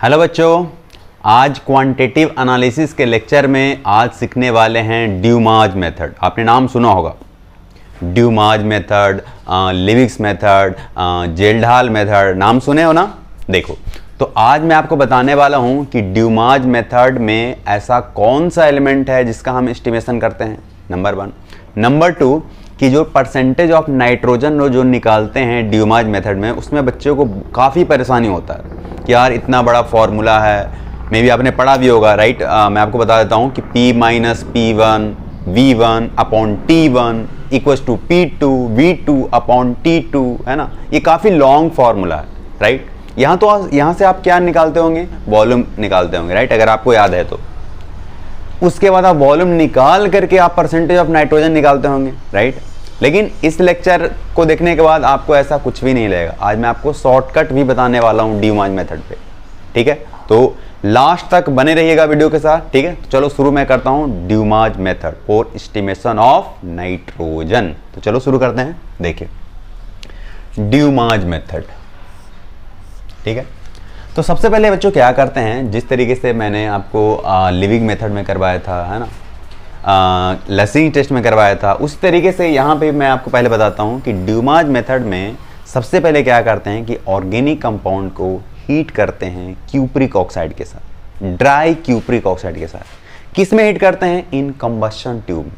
Hello बच्चों, आज quantitative analysis के लेक्चर में आज सीखने वाले हैं ड्यूमाज मेथड। आपने नाम सुना होगा, ड्यूमाज मेथड, लिविक्स मेथड, जेल्डाल मेथड, नाम सुने हो ना। देखो, तो आज मैं आपको बताने वाला हूं कि ड्यूमाज मेथड में ऐसा कौन सा एलिमेंट है जिसका हम एस्टिमेशन करते हैं, नंबर 1। नंबर 2 कि जो परसेंटेज ऑफ नाइट्रोजन जो निकालते हैं ड्यूमाज मेथड में, उसमें बच्चों को काफ़ी परेशानी होता है कि यार इतना बड़ा फॉर्मूला है, मे भी आपने पढ़ा भी होगा, राइट। मैं आपको बता देता हूँ कि P minus P1 V1 upon T1 equals to P2 V2 upon T2, है ना। ये काफ़ी लॉन्ग फॉर्मूला है, राइट। यहाँ से आप क्या निकालते होंगे, वॉल्यूम निकालते होंगे, राइट, अगर आपको याद है तो। उसके बाद आप वॉल्यूम निकाल करके आप परसेंटेज ऑफ नाइट्रोजन निकालते होंगे, राइट। लेकिन इस लेक्चर को देखने के बाद आपको ऐसा कुछ भी नहीं लगेगा। आज मैं आपको शॉर्टकट भी बताने वाला हूँ ड्यूमाज मेथड पे, ठीक है। तो लास्ट तक बने रहिएगा वीडियो के साथ, ठीक है। तो चलो शुरू मैं करता हूँ Dumas method for estimation of nitrogen. तो चलो शुरू करते हैं। देखिए ड्यूमाज मेथड, ठीक है। तो सबसे पहले बच्चों क्या करते हैं, जिस तरीके से मैंने आपको लिविंग मेथड में करवाया था, है ना, लसिंग टेस्ट में करवाया था, उस तरीके से यहाँ पे मैं आपको पहले बताता हूँ कि ड्यूमाज मेथड में सबसे पहले क्या करते हैं कि ऑर्गेनिक कंपाउंड को हीट करते हैं क्यूप्रिक ऑक्साइड के साथ, ड्राई क्यूप्रिक ऑक्साइड के साथ। किस में हीट करते हैं, इन कंबशन ट्यूब।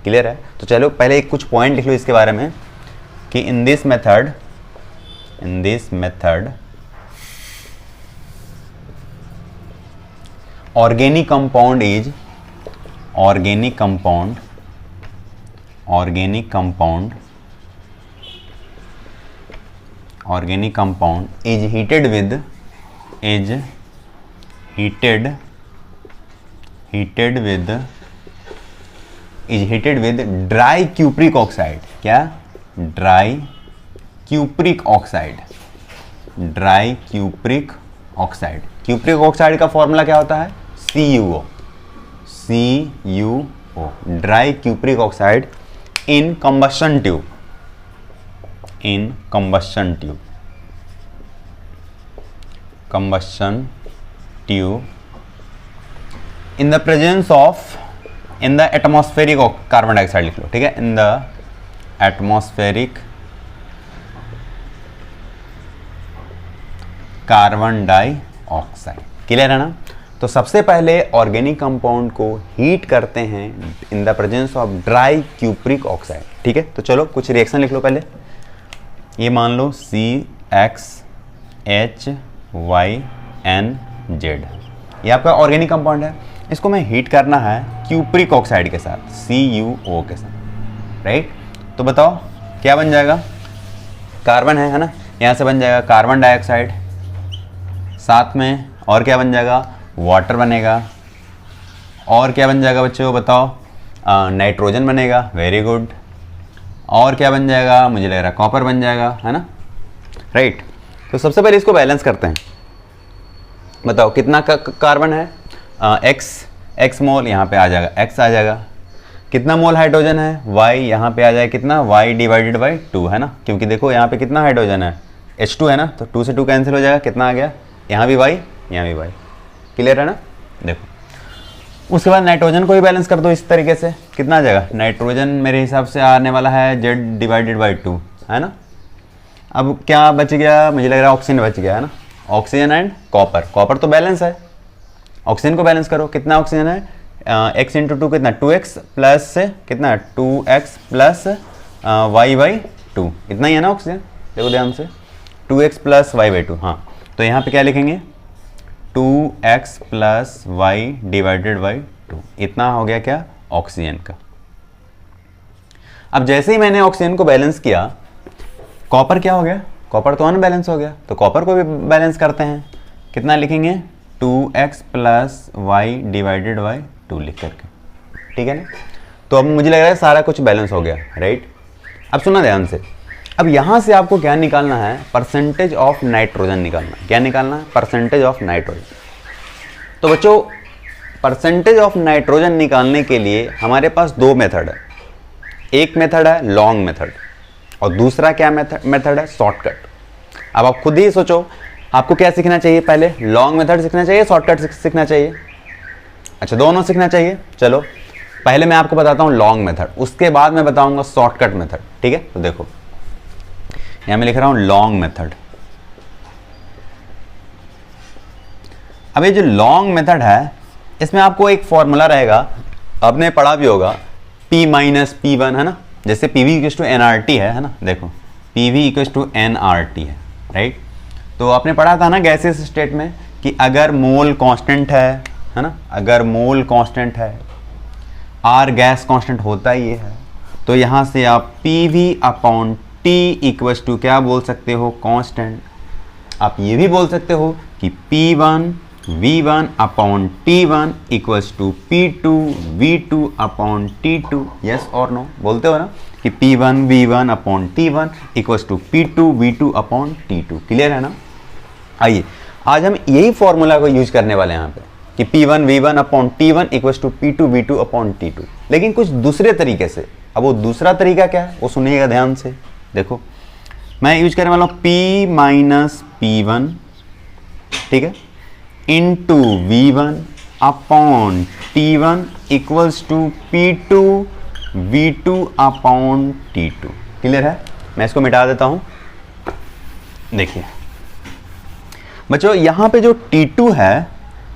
क्लियर है। तो चलो पहले कुछ पॉइंट लिख लो इसके बारे में कि in this method organic compound is heated with dry cupric oxide। क्या, dry cupric oxide. Cupric oxide का फॉर्मूला क्या होता है, CuO, dry cupric oxide in combustion tube, in the presence of, in the atmospheric carbon dioxide लिख लो, ठीक है, in the atmospheric carbon dioxide. Clear है ना। तो सबसे पहले ऑर्गेनिक कंपाउंड को हीट करते हैं in the presence of dry cupric oxide, ठीक है। तो चलो कुछ रिएक्शन लिख लो पहले। ये मान लो CHYNZ, ये आपका ऑर्गेनिक कंपाउंड है। इसको मैं हीट करना है क्यूप्रिक ऑक्साइड के साथ, CuO के साथ, राइट। तो बताओ क्या बन जाएगा, कार्बन है ना, यहाँ से बन जाएगा कार्बन डाइऑक्साइड, साथ में और क्या बन जाएगा, वाटर बनेगा, और क्या बन जाएगा बच्चों बताओ, नाइट्रोजन बनेगा, वेरी गुड। और क्या बन जाएगा, मुझे लग रहा है कॉपर बन जाएगा, है ना, राइट। तो सबसे पहले इसको बैलेंस करते हैं। बताओ कितना कार्बन है, x मोल, यहाँ पे आ जाएगा x आ जाएगा। कितना मोल हाइड्रोजन है, y, यहाँ पे आ जाएगा कितना, y डिवाइडेड बाई 2, है ना, क्योंकि देखो यहाँ पे कितना हाइड्रोजन है, H2 है ना, तो 2 से 2 कैंसिल हो जाएगा, कितना आ गया, यहाँ भी y, यहाँ भी y। क्लियर है ना। देखो उसके बाद नाइट्रोजन को भी बैलेंस कर दो इस तरीके से, कितना आ जाएगा, नाइट्रोजन मेरे हिसाब से आने वाला है Z डिवाइडेड बाई 2, है ना। अब क्या बच गया, मुझे लग रहा है ऑक्सीजन बच गया, है ना, ऑक्सीजन एंड कॉपर तो बैलेंस है। ऑक्सीजन को बैलेंस करो, कितना ऑक्सीजन है, x इंटू 2 कितना, 2x प्लस कितना, 2x प्लस y बाई 2, इतना ही है ना ऑक्सीजन। देखो ध्यान से, 2x प्लस y बाई 2, हाँ। तो यहाँ पे क्या लिखेंगे, 2x plus y divided by 2, इतना हो गया क्या, ऑक्सीजन का। अब जैसे ही मैंने ऑक्सीजन को बैलेंस किया, कॉपर क्या हो गया, कॉपर तो अनबैलेंस हो गया, तो कॉपर को भी बैलेंस करते हैं। कितना लिखेंगे, 2x plus y divided by 2 लिख करके, ठीक है ना। तो अब मुझे लग रहा है सारा कुछ बैलेंस हो गया, राइट। अब सुना ध्यान से, अब यहाँ से आपको क्या निकालना है, परसेंटेज ऑफ नाइट्रोजन निकालना है। क्या निकालना है, परसेंटेज ऑफ नाइट्रोजन। तो बच्चों परसेंटेज ऑफ नाइट्रोजन निकालने के लिए हमारे पास दो मेथड है। एक मेथड है लॉन्ग मेथड और दूसरा क्या मेथड है, शॉर्टकट। अब आप खुद ही सोचो आपको क्या सीखना चाहिए? पहले लॉन्ग मेथड सीखना चाहिए, शॉर्टकट सीखना चाहिए? अच्छा, दोनों सीखना चाहिए। चलो पहले मैं आपको बताता हूं लॉन्ग मेथड, उसके बाद मैं बताऊंगा शॉर्टकट मेथड। ठीक है, तो देखो यहां मैं लिख रहा हूं लॉन्ग मेथड। अब ये जो लॉन्ग मेथड है इसमें आपको एक फॉर्मूला रहेगा, आपने पढ़ा भी होगा, P माइनस P1 है ना, जैसे PV इक्वल्स टू NRT है ना, देखो PV इक्वल्स टू NRT है, राइट। तो आपने पढ़ा था ना गैसेस स्टेट में कि अगर मोल कांस्टेंट है ना, अगर मोल कांस्टेंट है, R गैस कांस्टेंट होता ही है, तो यहाँ से आप PV upon T equals to क्या बोल सकते हो? कांस्टेंट। आप ये भी बोल सकते हो कि P1 V1 upon T1 equals to P2 V2 upon T2। Yes और नो बोलते हो ना कि P1 V1 upon T1 equals to P2 V2 upon T2। Clear है ना? आइए आज हम यही फॉर्मूला को यूज करने वाले हैं यहाँ पे कि P1 V1 upon T1 equals to P2 V2 upon T2, लेकिन कुछ दूसरे तरीके से। अब वो दूसरा तरीका क्या है वो सुनिएगा ध्यान से। देखो मैं यूज करने वाला हूँ P माइनस P1, ठीक है, into V1 upon T1 equals to P2 V2 upon T2। Clear है? मैं इसको मिटा देता हूं। देखिए बच्चों, यहां पे जो T2 है,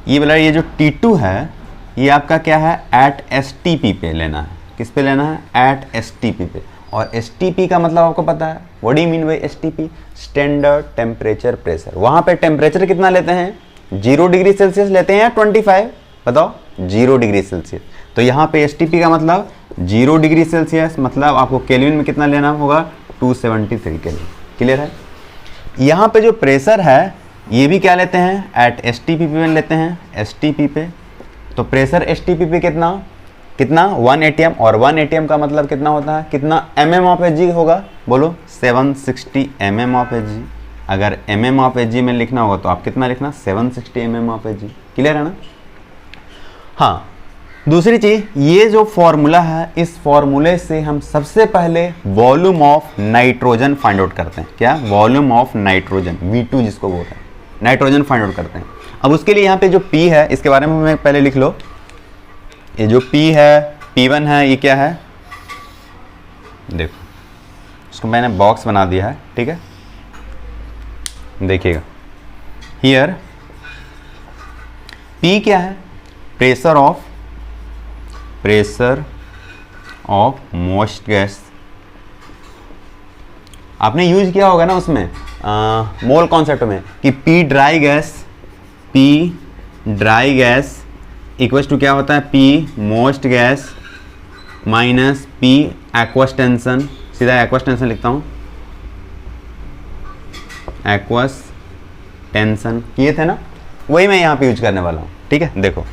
ये वाला ये जो T2 है, ये आपका क्या है? एट STP पे लेना है। किस पे लेना है? एट STP पे। और STP का मतलब आपको पता है, what do you mean by STP? Standard temperature pressure. वहां पे टेम्परेचर कितना लेते हैं? 0 डिग्री सेल्सियस लेते हैं या 25? बताओ। 0 डिग्री सेल्सियस। तो यहाँ पे STP का मतलब 0 डिग्री सेल्सियस, मतलब आपको केल्विन में कितना लेना होगा? 273 केल्विन। क्लियर है? यहाँ पे जो प्रेशर है ये भी क्या लेते हैं? एट STP पे लेते हैं, STP पे। तो प्रेशर STP पे कितना 1 atm, और 1 atm का मतलब कितना होता है? कितना mm ऑफ Hg होगा? बोलो। 760 mm ऑफ Hg। अगर mm ऑफ Hg में लिखना होगा तो आप कितना लिखना? 760 mm ऑफ Hg। क्लियर है ना? हाँ, दूसरी चीज, ये जो फॉर्मूला है, इस फॉर्मूले से हम सबसे पहले volume of nitrogen find out करते हैं। क्या? वॉल्यूम ऑफ नाइट्रोजन, V2 जिसको बोलते हैं, नाइट्रोजन फाइंड आउट करते हैं। अब उसके लिए यहाँ पे जो P है, इसके बारे में मैं पहले लिख लो। ये जो P है, P1 है, ये क्या है? देखो इसको मैंने बॉक्स बना दिया है, ठीक है। देखिएगा हियर P क्या है? Pressure of moist gas. आपने यूज किया होगा ना उसमें मोल कॉन्सेप्ट में कि P dry gas equals to क्या होता है? P moist gas minus P aqueous tension. सीधा एक्वस टेंशन लिखता हूं, एक्वस टेंशन किए थे ना, वही मैं यहाँ पे यूज करने वाला हूँ। ठीक है, देखो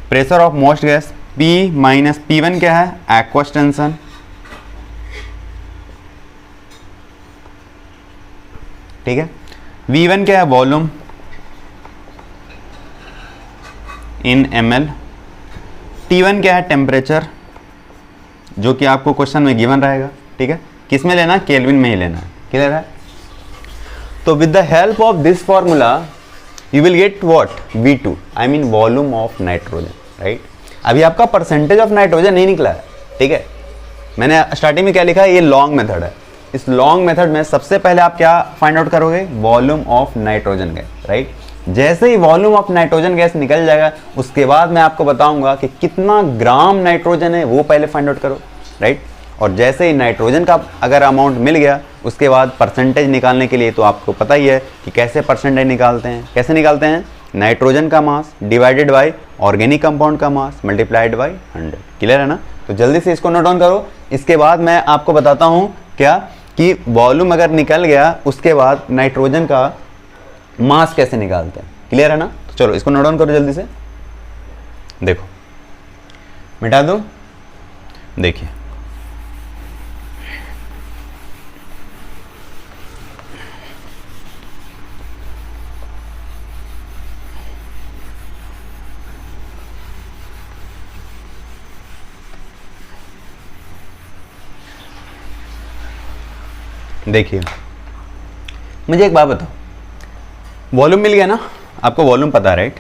pressure of moist gas P minus P1 क्या है? Aqueous tension. ठीक है, V1 क्या है? वॉल्यूम इन ml। T1 क्या है? टेम्परेचर, जो कि आपको क्वेश्चन में गिवन रहेगा। ठीक है, किस में लेना? केल्विन में ही लेना है। क्लियर है? तो with the help of this formula you will get what? V2, I mean volume of nitrogen, right. अभी आपका परसेंटेज ऑफ नाइट्रोजन नहीं निकला है, ठीक है। मैंने स्टार्टिंग में क्या लिखा है? ये लॉन्ग मेथड है। इस लॉन्ग मेथड में सबसे पहले आप क्या फाइंड आउट करोगे? Volume of nitrogen gas, right. जैसे ही वॉल्यूम ऑफ नाइट्रोजन गैस निकल जाएगा, उसके बाद मैं आपको बताऊंगा कि कितना ग्राम नाइट्रोजन है, वो पहले फाइंड आउट करो, राइट। और जैसे ही नाइट्रोजन का अगर अमाउंट मिल गया, उसके बाद परसेंटेज निकालने के लिए तो आपको पता ही है कि कैसे परसेंटेज निकालते हैं। कैसे निकालते हैं? नाइट्रोजन का mass divided by organic compound का मास मल्टीप्लाइड बाय 100। क्लियर है ना? तो जल्दी से इसको नोट डाउन करो। इसके बाद मैं आपको बताता हूँ क्या कि वॉल्यूम अगर निकल गया, उसके बाद नाइट्रोजन का मास कैसे निकालते हैं। क्लियर है ना? तो चलो इसको नोट डाउन करो जल्दी से। देखो मिटा दो। देखिए देखिए, मुझे एक बात बताओ, वॉल्यूम मिल गया ना, आपको वॉल्यूम पता है राइट,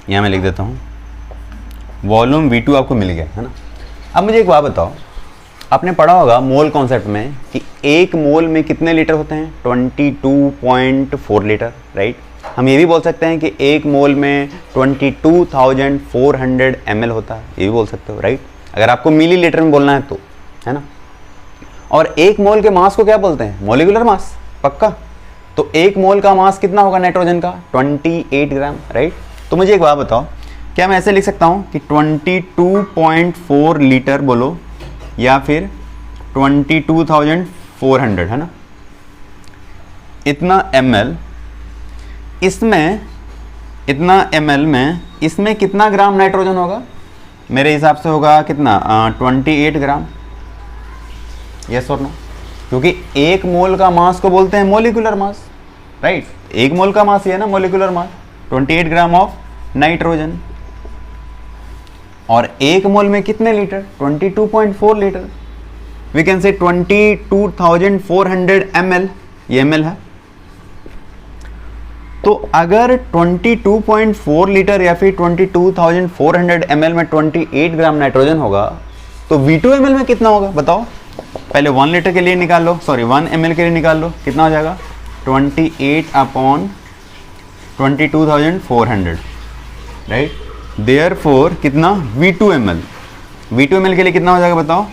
यहाँ मैं लिख देता हूँ वॉल्यूम V2 आपको मिल गया है ना। अब मुझे एक बात बताओ, आपने पढ़ा होगा मोल कॉन्सेप्ट में कि एक मोल में कितने लीटर होते हैं, 22.4 लीटर राइट। हम ये भी बोल सकते हैं कि एक मोल में 22,400 ml होता है, ये भी बोल सकते हो राइट, अगर आपको मिली लीटर में बोलना है तो, है ना। और एक मोल के मास को क्या बोलते हैं, मॉलिक्यूलर मास, पक्का। तो एक मोल का मास कितना होगा नाइट्रोजन का, 28 ग्राम राइट। तो मुझे एक बात बताओ, क्या मैं ऐसे लिख सकता हूँ कि 22.4 लीटर बोलो या फिर 22,400 है ना, इतना ml, इसमें इतना ml में इसमें कितना ग्राम नाइट्रोजन होगा, मेरे हिसाब से होगा कितना 28 ग्राम, यस और नो, क्योंकि एक मोल का मास को बोलते हैं मॉलिक्यूलर मास राइट, एक मोल का मास ये है ना molecular mass, 28 gram of nitrogen. और एक मोल में कितने litre, 22.4 litre, we can say 22,400 ml, ये ml है। तो अगर 22.4 लीटर या फिर 22,400 ml में 28 ग्राम नाइट्रोजन होगा तो V2 ml में कितना होगा बताओ, पहले 1 लीटर के लिए निकाल लो, सॉरी 1 ml के लिए निकाल लो, कितना हो जाएगा 28/22,400 राइट। देयरफॉर कितना V2 ml, V2 ml के लिए कितना हो जाएगा बताओ,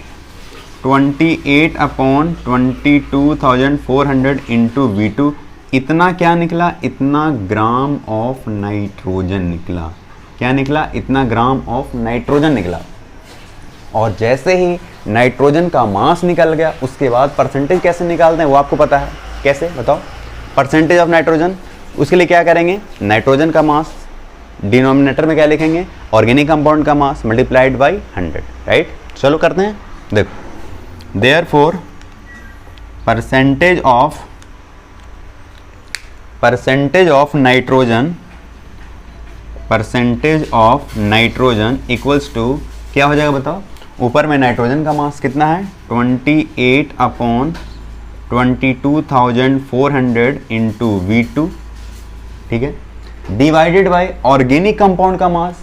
28/22,400 इंटू V2, इतना क्या निकला, इतना ग्राम ऑफ नाइट्रोजन निकला, क्या निकला, इतना ग्राम ऑफ नाइट्रोजन निकला। और जैसे ही नाइट्रोजन का मास निकल गया उसके बाद परसेंटेज कैसे निकालते हैं वो आपको पता है, कैसे बताओ, परसेंटेज ऑफ नाइट्रोजन, उसके लिए क्या करेंगे, नाइट्रोजन का मास डिनोमिनेटर में क्या लिखेंगे, ऑर्गेनिक कंपाउंड का मास मल्टीप्लाइड बाई 100 राइट। चलो करते हैं, देखो therefore percentage of nitrogen equals to क्या हो जाएगा बताओ, ऊपर में नाइट्रोजन का मास कितना है 28/22,400 इंटू V2 ठीक है, डिवाइडेड बाय ऑर्गेनिक कंपाउंड का मास।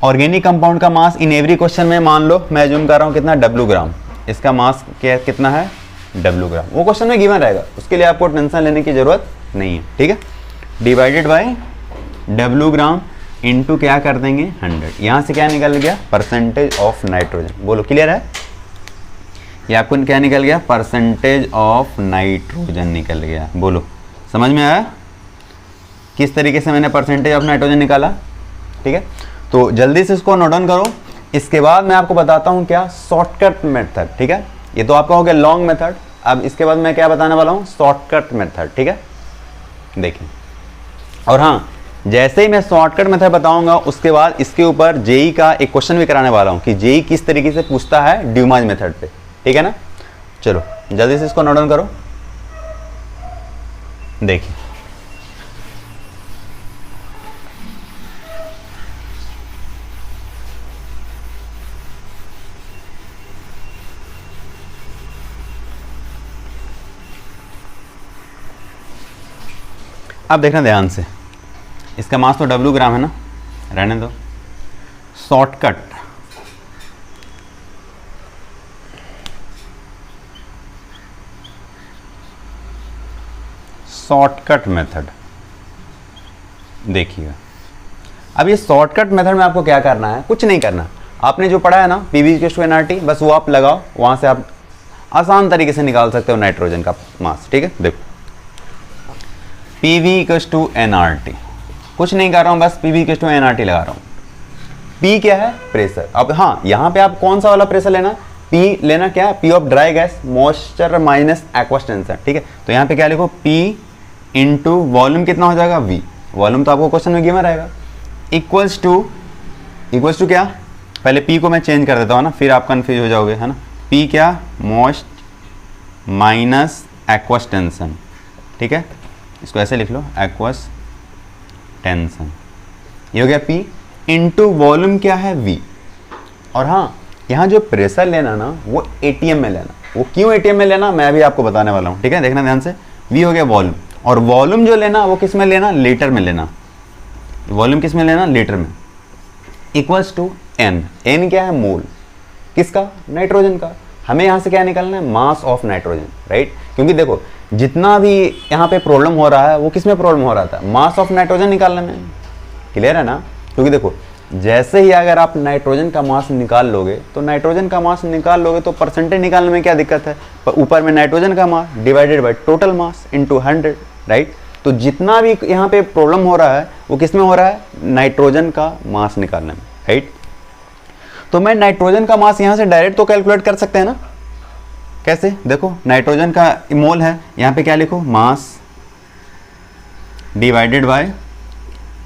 ऑर्गेनिक कंपाउंड का मास इन एवरी क्वेश्चन में मान लो मैं अज्यूम कर रहा हूँ कितना W ग्राम, इसका मास कितना है W ग्राम, वो क्वेश्चन में गिवन रहेगा, उसके लिए आपको टेंशन लेने की जरूरत नहीं है ठीक है। Divided by W gram into क्या कर देंगे 100, यहाँ से क्या निकल गया परसेंटेज ऑफ नाइट्रोजन, बोलो क्लियर है, ये आपको क्या निकल गया, परसेंटेज ऑफ नाइट्रोजन निकल गया, बोलो समझ में आया किस तरीके से मैंने परसेंटेज ऑफ नाइट्रोजन निकाला, ठीक है। तो जल्दी से इसको नोट डाउन करो, इसके बाद मैं आपको बताता हूँ क्या, शॉर्टकट मेथड, ठीक है। ये तो आपका हो गया लॉन्ग मेथड, अब इसके बाद मैं क्या बताने वाला हूँ, शॉर्टकट मेथड, ठीक है। देखिए, और हाँ जैसे ही मैं शॉर्टकट मेथड बताऊंगा उसके बाद इसके ऊपर जेई का एक क्वेश्चन भी कराने वाला हूँ कि जेई किस तरीके से पूछता है ड्यूमाज मेथड पे, ठीक है ना। चलो जल्दी से इसको नोट डाउन करो, देखिए अब देखना ध्यान से, इसका मास तो W ग्राम है ना, रहने दो। शॉर्टकट मेथड देखिएगा, अब ये शॉर्टकट मेथड में आपको क्या करना है, कुछ नहीं करना, आपने जो पढ़ा है ना PV/NRT बस वो आप लगाओ, वहां से आप आसान तरीके से निकाल सकते हो नाइट्रोजन का मास, ठीक है। देखो PV/NRT, कुछ नहीं कर रहा हूं, बस PV/NRT लगा रहा हूं। P क्या है, प्रेशर। अब हाँ यहाँ पे आप कौन सा वाला प्रेशर लेना, P लेना क्या है, P of dry gas moisture minus aqueous tension, ठीक है। तो यहाँ पे क्या लिखो, P इंटू वॉल्यूम कितना हो जाएगा V, वॉल्यूम तो आपको क्वेश्चन में गिवन रहेगा, इक्वल्स टू क्या, पहले P को मैं चेंज कर देता हूँ ना, फिर आप कंफ्यूज हो जाओगे, है ना। P क्या, मॉइस्ट माइनस एक्वस टेंशन, ठीक है, इसको ऐसे लिख लो, एक्वस टेंशन, ये हो गया P इंटू वॉल्यूम क्या है V। और हाँ यहाँ जो प्रेशर लेना ना वो ATM में लेना, वो क्यों ATM में लेना मैं भी आपको बताने वाला हूँ, ठीक है। देखना ध्यान से, V हो गया वॉल्यूम, और वॉल्यूम जो लेना वो किस में लेना, लीटर में लेना, वॉल्यूम किस में लेना, लीटर में, इक्वल्स टू एन। एन क्या है, मोल, किसका, नाइट्रोजन का। हमें यहाँ से क्या निकालना है, मास ऑफ नाइट्रोजन, राइट। क्योंकि देखो जितना भी यहाँ पे प्रॉब्लम हो रहा है वो किस में प्रॉब्लम हो रहा था, मास ऑफ नाइट्रोजन निकालने में, क्लियर है ना। क्योंकि देखो जैसे ही अगर आप नाइट्रोजन का मास निकाल लोगे तो नाइट्रोजन का मास निकाल लोगे तो परसेंटेज निकालने में क्या दिक्कत है, ऊपर में नाइट्रोजन का mass divided by total mass into 100, right. तो जितना भी यहाँ पे प्रॉब्लम हो रहा है वो किस में हो रहा है, नाइट्रोजन का मास निकालने में, राइट। तो मैं नाइट्रोजन का मास यहाँ से डायरेक्ट तो कैलकुलेट कर सकते हैं ना, कैसे, देखो नाइट्रोजन का मोल है, यहाँ पे क्या लिखो, mass divided by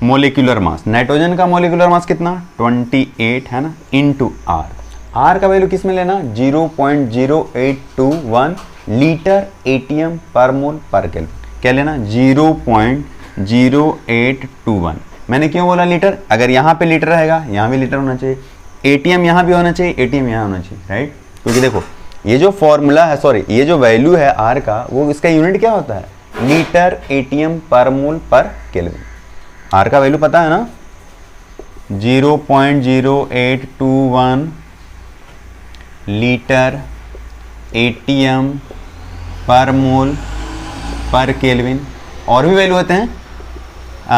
molecular mass. Nitrogen का मोलिकुलर मास कितना, 28 है ना, इनटू आर। आर का वैल्यू किस में लेना, 0.0821 लीटर एटीएम पर मोल पर केल्विन। क्या लेना, 0.0821। मैंने क्यों बोला लीटर, अगर यहाँ पे लीटर रहेगा यहाँ भी लीटर होना चाहिए, एटीएम यहाँ भी होना चाहिए, एटीएम यहाँ होना चाहिए, राइट। क्योंकि देखो ये जो फॉर्मूला है, सॉरी ये जो वैल्यू है आर का, वो इसका यूनिट क्या होता है, लीटर एटीएम पर मोल पर केल्विन। आर का वैल्यू पता है ना, 0.0821 लीटर एटीएम पर मोल पर केल्विन। और भी वैल्यू होते हैं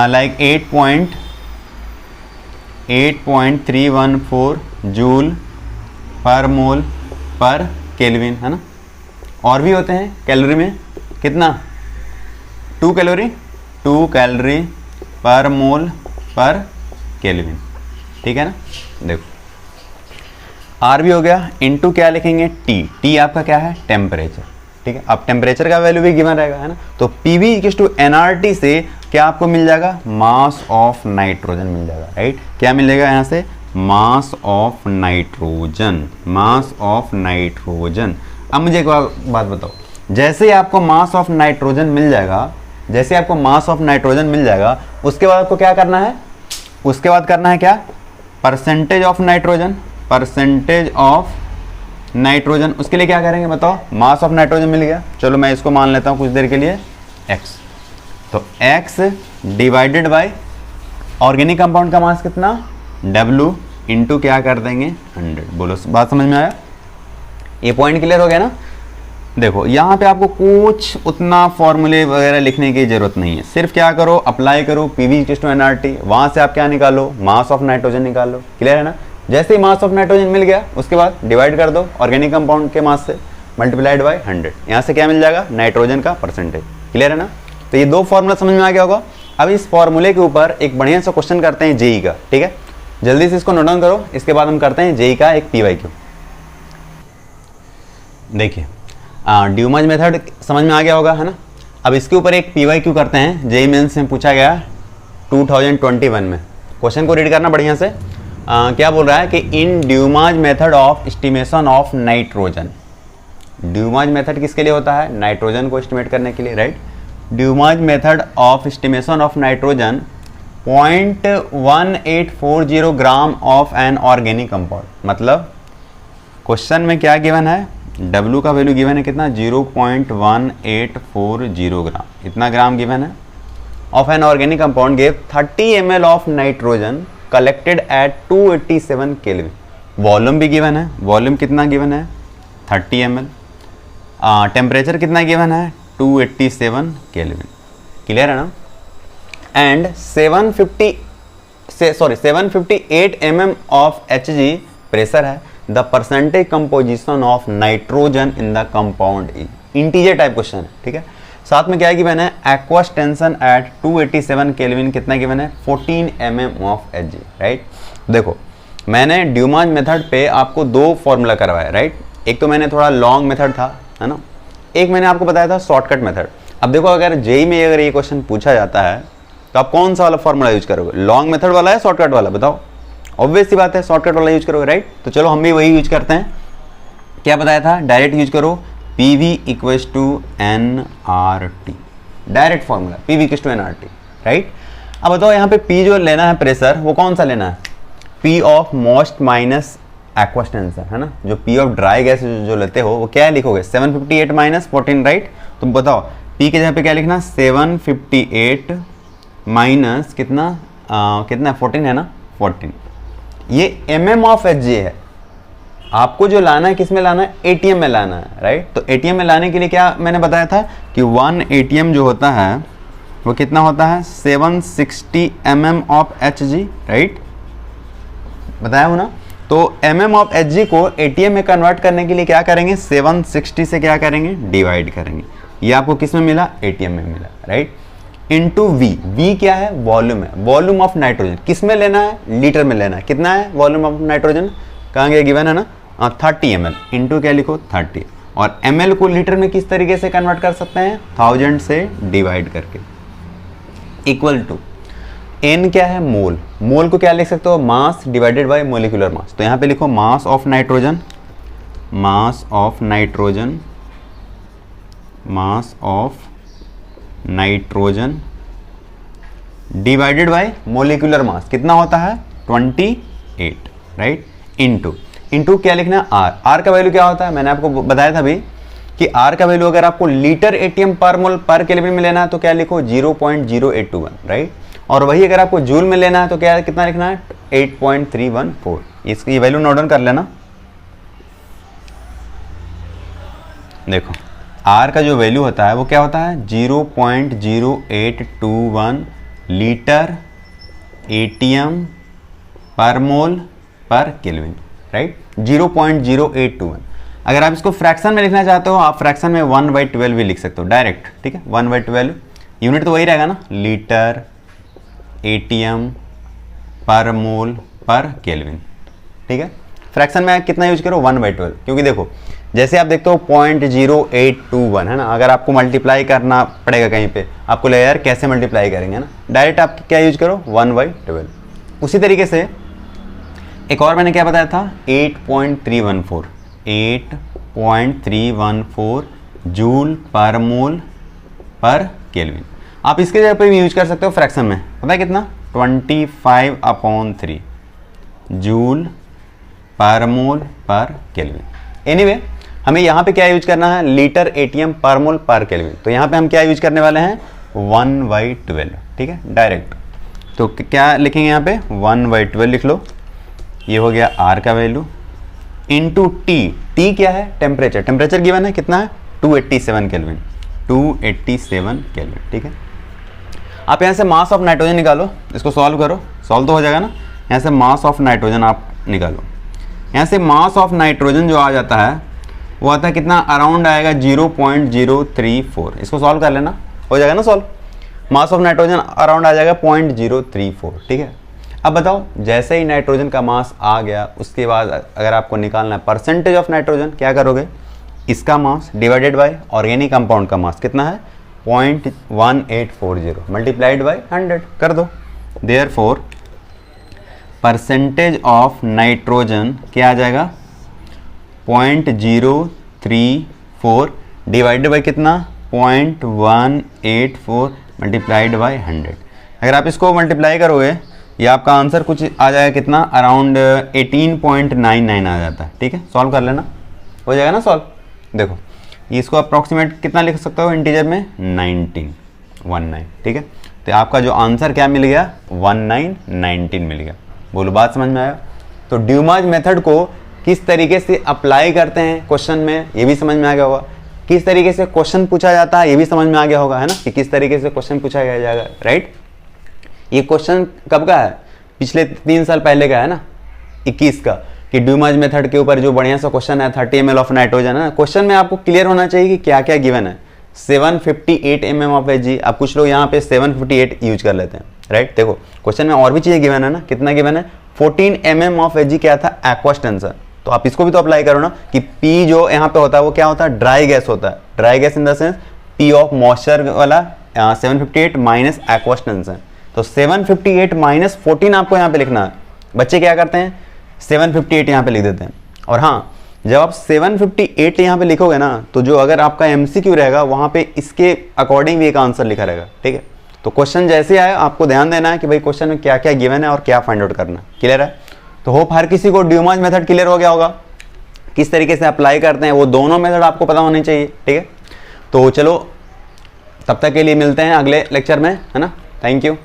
लाइक 8.314 जूल पर मोल पर केल्विन, है ना। और भी होते हैं कैलोरी में, कितना, 2 कैलोरी पर मोल पर केल्विन, ठीक है ना। देखो आर भी हो गया, इनटू क्या लिखेंगे, टी। टी आपका क्या है, टेम्परेचर, ठीक है। अब टेम्परेचर का वैल्यू भी गिवन रहेगा, है ना। तो पीवी इक्वल्स टू एनआरटी से क्या आपको मिल जाएगा, मास ऑफ नाइट्रोजन मिल जाएगा, राइट। क्या मिलेगा यहाँ से, मास of nitrogen, mass of nitrogen. अब मुझे एक बात बताओ, जैसे आपको मास ऑफ नाइट्रोजन मिल जाएगा, जैसे आपको मास ऑफ नाइट्रोजन मिल जाएगा, उसके बाद आपको क्या करना है, उसके बाद करना है क्या, percentage of nitrogen, percentage of nitrogen. उसके लिए क्या करेंगे बताओ, मास ऑफ नाइट्रोजन मिल गया, चलो मैं इसको मान लेता हूँ कुछ देर के लिए x। तो x divided by organic compound का मास कितना, W, इंटू क्या कर देंगे 100। बोलो बात समझ में आया, ये पॉइंट क्लियर हो गया ना। देखो यहाँ पे आपको कुछ उतना फॉर्मूले वगैरह लिखने की जरूरत नहीं है, सिर्फ क्या करो, अप्लाई करो पीवी इक्वल्स टू एनआरटी, वहां से आप क्या निकालो, मास ऑफ नाइट्रोजन निकालो, क्लियर है ना। जैसे ही मास ऑफ नाइट्रोजन मिल गया उसके बाद डिवाइड कर दो ऑर्गेनिक कंपाउंड के मास से, मल्टीप्लाइड बाय 100, यहाँ से क्या मिल जाएगा, नाइट्रोजन का परसेंटेज, क्लियर है ना। तो ये दो फॉर्मूला समझ में आ गया होगा। अब इस फॉर्मूले के ऊपर एक बढ़िया सा क्वेश्चन करते हैं जेई का, ठीक है। जल्दी से इसको नोट डाउन करो, इसके बाद हम करते हैं जेई का एक पीवाईक्यू। देखिए ड्यूमाज मेथड समझ में आ गया होगा, है ना। अब इसके ऊपर एक पीवाईक्यू करते हैं, जेई मेंस में पूछा गया 2021 में। क्वेश्चन को रीड करना बढ़िया से। क्या बोल रहा है कि in Dumas method of estimation of nitrogen. Dumas method किसके लिए होता है, नाइट्रोजन को एस्टिमेट करने के लिए, right. Dumas method of estimation of nitrogen 0.1840 gram of an organic compound. मतलब क्वेश्चन में क्या गिवन है, W का वैल्यू गिवन है कितना, 0.1840 ग्राम, इतना ग्राम गिवन है। Of an organic compound gave 30 ml of nitrogen collected at 287 kelvin. Volume भी गिवन है, वॉल्यूम कितना गिवन है, 30 ml। टेम्परेचर कितना गिवन है, 287 केल्विन, क्लियर है ना। And 758 mm of Hg pressure है। The percentage composition of nitrogen in the compound is, integer type question है, ठीक है। साथ में क्या गिवन है, एक्वस टेंशन एट 287 केल्विन कितना गिवन है, 14 mm ऑफ Hg, राइट। देखो मैंने ड्यूमाज मेथड पे आपको दो फॉर्मूला करवाया, राइट। एक तो मैंने थोड़ा लॉन्ग मेथड था, है ना, एक मैंने आपको बताया था शॉर्टकट मेथड। अब देखो अगर जेई में अगर ये क्वेश्चन पूछा जाता है तो आप कौन सा वाला फॉर्मूला यूज करोगे, लॉन्ग मेथड वाला है शॉर्टकट वाला, बताओ। ऑब्वियस सी बात है शॉर्टकट वाला यूज करोगे, राइट। तो चलो हम भी वही यूज करते हैं। क्या बताया था, डायरेक्ट यूज करो, PV equals to NRT, direct formula PV equals to NRT, right. अब बताओ यहाँ पे पी जो लेना है प्रेशर, वो कौन सा लेना है, P of most minus aqueous tension, है ना। जो पी ऑफ ड्राई गैस जो लेते हो वो क्या लिखोगे, 758 माइनस 14, राइट। तो बताओ P के जगह पे क्या लिखना, 758 माइनस कितना कितना 14 है ना, 14। ये mm ऑफ एच जी है। आपको जो लाना है किस में लाना है, एटीएम में लाना है, राइट। तो एटीएम में लाने के लिए क्या मैंने बताया था कि 1 एटीएम जो होता है वो कितना होता है, 760 mm of H G, right, बताया हो ना। तो mm ऑफ एच जी को एटीएम में कन्वर्ट करने के लिए क्या करेंगे, 760 से क्या करेंगे, डिवाइड करेंगे। ये आपको किस में मिला, एटीएम में मिला, राइट। इंटू वी, वी क्या है, वॉल्यूम है, वॉल्यूम ऑफ नाइट्रोजन। किस में लेना है, लीटर में लेना है। कितना है वॉल्यूम ऑफ नाइट्रोजन, कहाँ गया, गिवन है ना, 30 ml। इंटू क्या लिखो, 30। और ml को लीटर में किस तरीके से कन्वर्ट कर सकते हैं, 1000 से डिवाइड करके। इक्वल टू n क्या है, मोल। मोल को क्या लिख सकते हो, mass divided by molecular mass. तो यहाँ पे लिखो मास of nitrogen, mass of nitrogen, mass of nitrogen divided by molecular mass कितना होता है, 28, राइट। इंटू क्या लिखना है, आर। आर का वैल्यू क्या होता है, मैंने आपको बताया था अभी कि आर का वैल्यू अगर आपको लीटर एटीएम पर मोल पर केल्विन में लेना है तो क्या लिखो, 0.0821, राइट। और वही अगर आपको जूल में लेना है तो क्या कितना लिखना है, 8.314। इसकी वैल्यू नोट डाउन कर लेना। देखो आर का जो वैल्यू होता है वो क्या होता है, 0.0821 लीटर एटीएम पर मोल पर केल्विन, राइट, 0.0821। अगर आप इसको फ्रैक्शन में लिखना चाहते हो, आप फ्रैक्शन में 1/12 भी लिख सकते हो डायरेक्ट, ठीक है। 1/12 यूनिट तो वही रहेगा ना, लीटर एटीएम पर मोल पर केल्विन, ठीक है। फ्रैक्शन में कितना यूज करो, 1/12, क्योंकि देखो जैसे आप देखते हो 0.0821 है ना। अगर आपको मल्टीप्लाई करना पड़ेगा कहीं पे, आपको लगेगा यार कैसे मल्टीप्लाई करेंगे ना, डायरेक्ट आप क्या यूज करो, 1/12। उसी तरीके से एक और मैंने क्या बताया था, 8.314 जूल पर मोल पर केल्विन। आप इसके जगह पे भी यूज कर सकते हो फ्रैक्शन में, पता है कितना, 25/3 जूल पर मोल पर केल्विन। एनीवे हमें यहाँ पे क्या यूज करना है, लीटर एटीएम पर मोल पर केल्विन। तो यहाँ पे हम क्या यूज करने वाले हैं, 1/12, ठीक है, डायरेक्ट। तो क्या लिखेंगे यहाँ पे, 1/12 लिख लो। ये हो गया आर का वैल्यू। इंटू टी, टी क्या है, टेम्परेचर। टेम्परेचर गिवन है कितना है, 287 केल्विन, 287 केल्विन, ठीक है। आप यहाँ से मास ऑफ नाइट्रोजन निकालो, इसको सॉल्व करो, सॉल्व तो हो जाएगा ना। यहाँ से मास ऑफ नाइट्रोजन आप निकालो। यहाँ से मास ऑफ नाइट्रोजन जो आ जाता है वो आता है कितना, अराउंड आएगा 0.034। इसको सॉल्व कर लेना, हो जाएगा ना solve. Mass of nitrogen around आ जाएगा 0.034, ठीक है। अब बताओ जैसे ही नाइट्रोजन का मास आ गया उसके बाद अगर आपको निकालना है परसेंटेज ऑफ नाइट्रोजन, क्या करोगे, इसका mass divided by organic compound का मास कितना है, 0.1840 मल्टीप्लाइड बाय 100 कर दो। देयरफॉर परसेंटेज ऑफ नाइट्रोजन क्या आ जाएगा, 0.034 डिवाइडेड बाय कितना, 0.184 मल्टीप्लाइड बाय 100। अगर आप इसको मल्टीप्लाई करोगे ये आपका आंसर कुछ आ जाएगा कितना, अराउंड 18.99 आ जाता है, ठीक है। सॉल्व कर लेना, हो जाएगा ना सॉल्व। देखो इसको अप्रॉक्सीमेट कितना लिख सकते हो इंटीजर में, 19, ठीक है। तो आपका जो आंसर क्या मिल गया, 1919 मिल गया। बोलो बात समझ में आया। तो ड्यूमाज मेथड को किस तरीके से अप्लाई करते हैं क्वेश्चन में, ये भी समझ में आ गया होगा। किस तरीके से क्वेश्चन पूछा जाता है ये भी समझ में आ गया होगा, है ना, कि किस तरीके से क्वेश्चन पूछा जाएगा, राइट। ये क्वेश्चन कब का है, पिछले 3 साल पहले का है ना, 21 का, कि ड्यूमाज मेथड के ऊपर जो बढ़िया सा क्वेश्चन है 30 ml ऑफ नाइट्रोजन है ना। क्वेश्चन में आपको क्लियर होना चाहिए कि क्या क्या गिवन है। 758 mm ऑफ एच, अब कुछ लोग यहाँ पे 758 यूज कर लेते हैं, राइट। देखो क्वेश्चन में और भी चीजें गिवन है ना, कितना गिवन है, 14 mm ऑफ एच क्या था, एक्वस टेंसर। तो आप इसको भी तो अप्लाई करो ना कि P जो यहाँ पे होता है वो क्या होता है, ड्राई गैस होता है। Dry gas in the sense P of moisture वाला 758 माइनस एक्वस टेंसर। तो 758 माइनस 14 आपको यहाँ पे लिखना है। बच्चे क्या करते हैं, 758 यहाँ पे लिख देते हैं। और हाँ, जब आप 758 यहाँ पे लिखोगे ना तो जो अगर आपका MCQ रहेगा वहाँ पे इसके अकॉर्डिंग भी एक आंसर लिखा रहेगा, ठीक है। तो क्वेश्चन जैसे आए आपको ध्यान देना है कि भाई क्वेश्चन में क्या क्या गिवन है और क्या फाइंड आउट करना है। क्लियर है। तो होप हर किसी को ड्यूमाज मेथड क्लियर हो गया होगा, किस तरीके से अप्लाई करते हैं वो दोनों मेथड आपको पता होनी चाहिए, ठीक है। तो चलो तब तक के लिए मिलते हैं अगले लेक्चर में, है ना। Thank you.